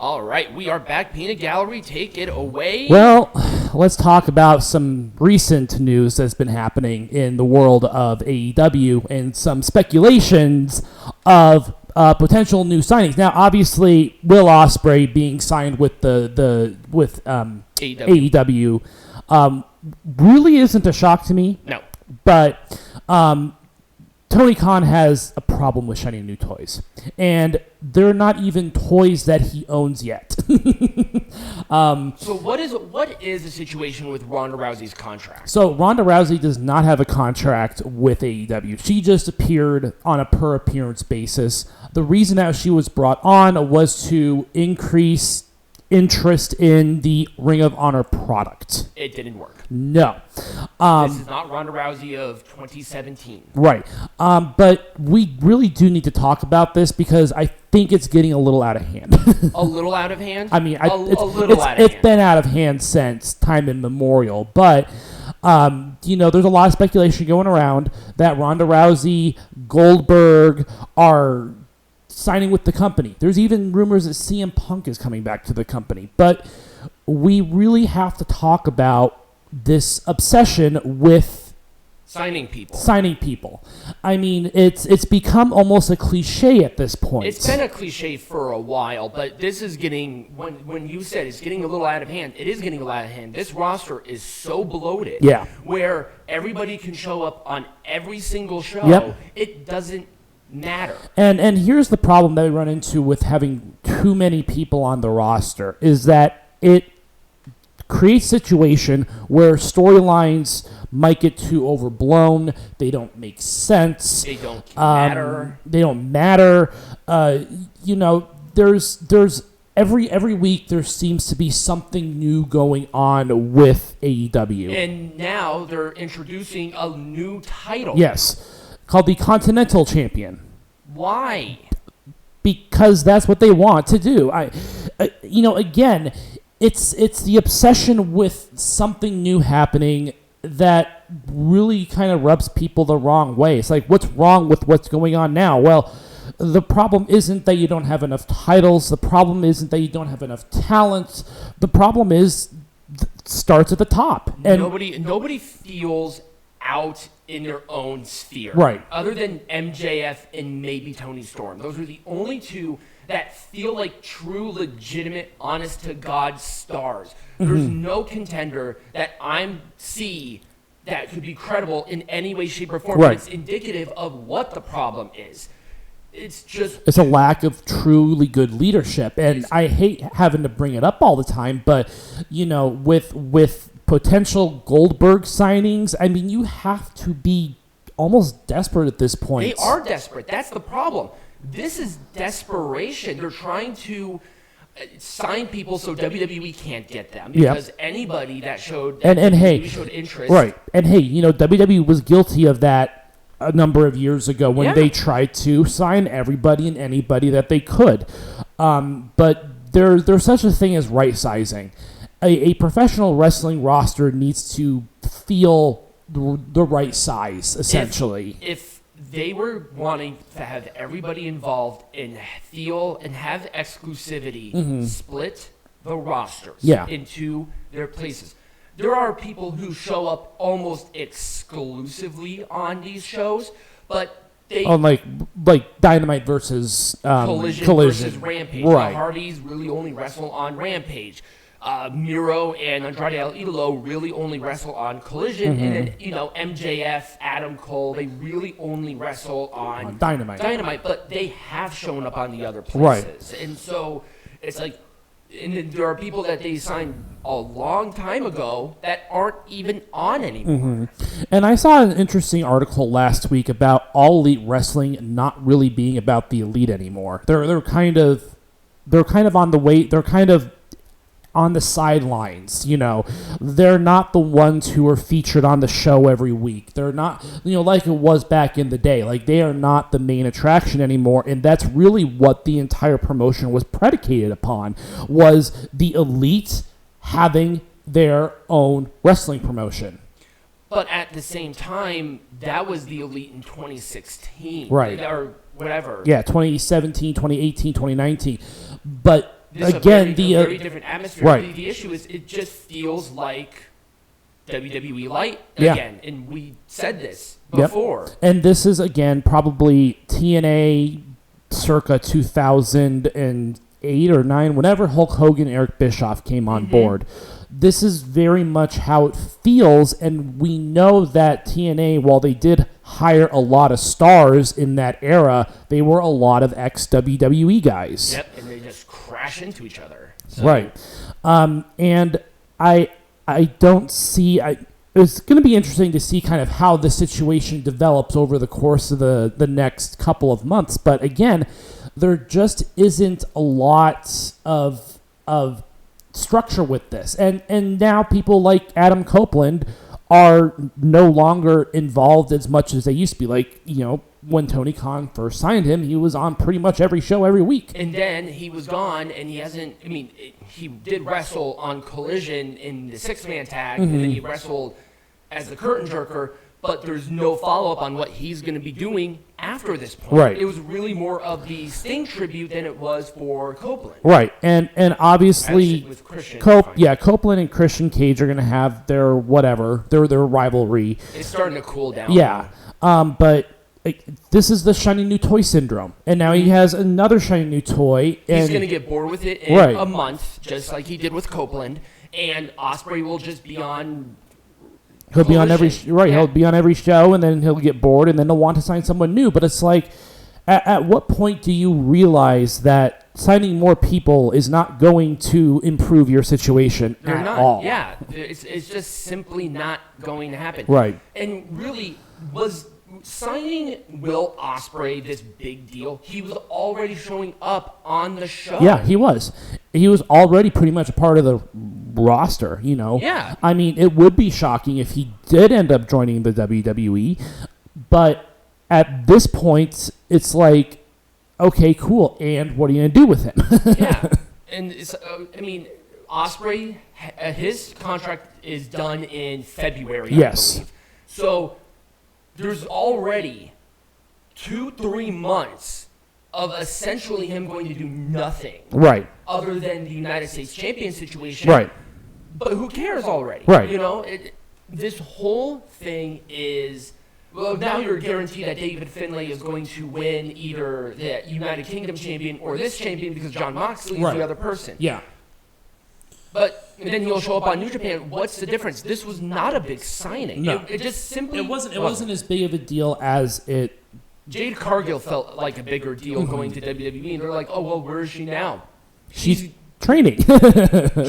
All right, we are back. Peanut Gallery, take it away. Well, let's talk about some recent news that's been happening in the world of AEW and some speculations of potential new signings. Now, obviously, Will Ospreay being signed with AEW really isn't a shock to me. No, but Tony Khan has a problem with shiny new toys, and they're not even toys that he owns yet. So what is the situation with Ronda Rousey's contract? So Ronda Rousey does not have a contract with AEW. She just appeared on a per appearance basis. The reason that she was brought on was to increase interest in the Ring of Honor product. It didn't work. No. This is not Ronda Rousey of 2017. Right. But we really do need to talk about this because I think it's getting a little out of hand. A little out of hand? I mean, it's been out of hand since time immemorial. But, there's a lot of speculation going around that Ronda Rousey, Goldberg are signing with the company. There's even rumors that CM Punk is coming back to the company. But we really have to talk about this obsession with signing people. I mean, it's become almost a cliche at this point. It's been a cliche for a while, but this is getting, when you said it's getting a little out of hand, it is getting a little out of hand. This roster is so bloated. Yeah. Where everybody can show up on every single show. Yep. It doesn't matter. And here's the problem that we run into with having too many people on the roster is that it creates a situation where storylines might get too overblown. They don't make sense. They don't matter. There's every week there seems to be something new going on with AEW. And now they're introducing a new title. Yes, called the Continental Champion. Why? Because that's what they want to do. Again, it's the obsession with something new happening that really kind of rubs people the wrong way. It's like, what's wrong with what's going on now? Well, the problem isn't that you don't have enough titles. The problem isn't that you don't have enough talent. The problem starts at the top. And nobody feels out in their own sphere. Right. Other than MJF and maybe Tony Storm. Those are the only two that feel like true, legitimate, honest-to-God stars. There's no contender that I see that could be credible in any way, shape, or form. Right. It's indicative of what the problem is. It's a lack of truly good leadership. And I hate having to bring it up all the time, but, with potential Goldberg signings, I mean, you have to be almost desperate at this point. They are desperate. That's the problem. This is desperation. They're trying to sign people so WWE can't get them because anybody that showed showed interest. Right. And hey, WWE was guilty of that a number of years ago when they tried to sign everybody and anybody that they could. But there's such a thing as right sizing. A professional wrestling roster needs to feel the right size, essentially. If they were wanting to have everybody involved and feel and have exclusivity, split the rosters into their places. There are people who show up almost exclusively on these shows, but they... Oh, like Dynamite versus Collision versus Rampage. Right. The Hardys really only wrestle on Rampage. Miro and Andrade El Idolo really only wrestle on Collision, and then MJF, Adam Cole, they really only wrestle on Dynamite. But they have shown up on the other places, and so it's like, and then there are people that they signed a long time ago that aren't even on anymore. And I saw an interesting article last week about All Elite Wrestling not really being about the elite anymore. They're kind of on the way. They're kind of on the sidelines, they're not the ones who are featured on the show every week. They're not, like it was back in the day. Like, they are not the main attraction anymore, and that's really what the entire promotion was predicated upon, was the elite having their own wrestling promotion. But at the same time, that was the elite in 2016. Right. Or whatever. Yeah, 2017, 2018, 2019. But again, a very different atmosphere. Right. The issue is it just feels like WWE Light again, and we said this before. Yep. And this is, again, probably TNA circa 2008 or 9, whenever Hulk Hogan and Eric Bischoff came on board. This is very much how it feels, and we know that TNA, while they did hire a lot of stars in that era, they were a lot of ex-WWE guys. Yep, and they just crash into each other. So. Right. And I don't see... It's going to be interesting to see kind of how the situation develops over the course of the next couple of months. But again, there just isn't a lot of structure with this. And now people like Adam Copeland are no longer involved as much as they used to be. Like, when Tony Khan first signed him, he was on pretty much every show every week. And then he was gone, and he hasn't... he did wrestle on Collision in the six-man tag, and then he wrestled as the curtain jerker, but there's no follow-up on what he's going to be doing after this point. Right. It was really more of the Sting tribute than it was for Copeland. Right, and obviously, with Christian, Copeland and Christian Cage are going to have their rivalry. It's starting to cool down. Yeah, but this is the shiny new toy syndrome, and now he has another shiny new toy. And he's going to get bored with it in a month, just like he did with Copeland, and Ospreay will just be on... He'll be on every He'll be on every show, and then he'll get bored, and then he'll want to sign someone new. But it's like, at what point do you realize that signing more people is not going to improve your situation at all? Yeah, it's just simply not going to happen. Right. And really, was signing Will Ospreay this big deal? He was already showing up on the show. Yeah, he was. He was already pretty much a part of the roster, Yeah. I mean, it would be shocking if he did end up joining the WWE, but at this point, it's like, okay, cool, and what are you going to do with him? Yeah. And, Ospreay, his contract is done in February, I believe. So there's already 2-3 months of essentially him going to do nothing. Right. Other than the United States champion situation. Right. But who cares already? Right. This whole thing is... Well, now you're guaranteed that David Finlay is going to win either the United Kingdom champion or this champion because Jon Moxley is the other person. Yeah. But then he'll show up on New Japan. What's the difference? This was not a big signing. No. It just simply... It wasn't as big of a deal as it... Jade Cargill felt like a bigger deal going to WWE, and they're like, oh, well, where is she now? She's training.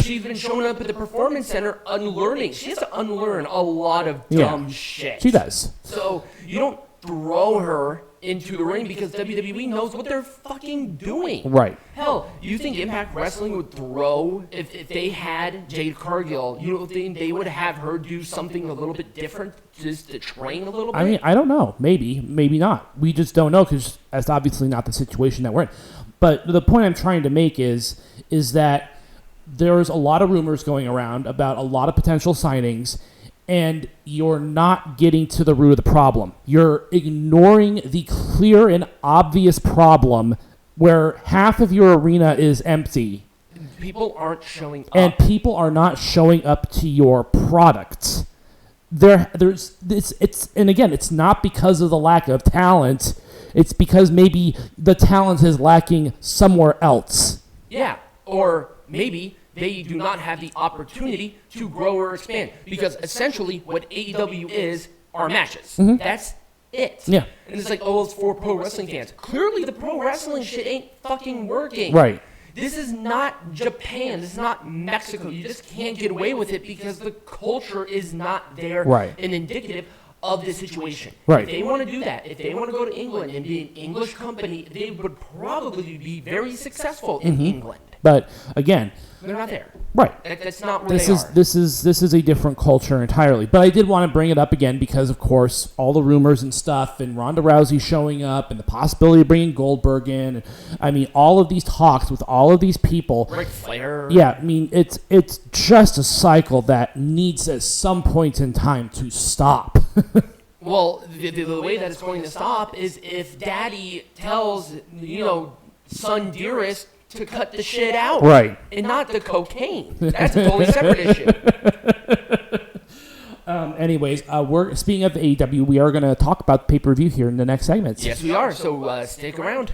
She's been showing up at the Performance Center unlearning. She has to unlearn a lot of dumb shit. She does. So you don't throw her into the ring because WWE knows what they're fucking doing. Right. Hell, you think Impact Wrestling would throw, if they had Jade Cargill, you don't think they would have her do something a little bit different just to train a little bit? I mean, I don't know. Maybe not. We just don't know because that's obviously not the situation that we're in. But the point I'm trying to make is that there's a lot of rumors going around about a lot of potential signings, and you're not getting to the root of the problem. You're ignoring the clear and obvious problem where half of your arena is empty. People aren't showing up. And people are not showing up to your product. And again, it's not because of the lack of talent. It's because maybe the talent is lacking somewhere else. Yeah, or maybe they do not have the opportunity to grow or expand. Because essentially what AEW is are matches. Mm-hmm. That's it. Yeah. And it's like, oh, it's for pro wrestling fans. Clearly the pro wrestling shit ain't fucking working. Right. This is not Japan. This is not Mexico. You just can't get away with it because the culture is not there and indicative of the situation. Right. If they want to do that, if they want to go to England and be an English company, they would probably be very successful in England. But again, they're not there. Right. That's not where they are. This is a different culture entirely. But I did want to bring it up again because, of course, all the rumors and stuff, and Ronda Rousey showing up, and the possibility of bringing Goldberg in. I mean, all of these talks with all of these people. Ric Flair. Yeah, I mean, it's just a cycle that needs at some point in time to stop. Well, the way that it's going to stop is if Daddy tells, son dearest, to cut the shit out. Right. And not the cocaine. That's a totally separate issue. Anyways, we're speaking of AEW, we are going to talk about pay-per-view here in the next segments. Yes, we are. So stick around.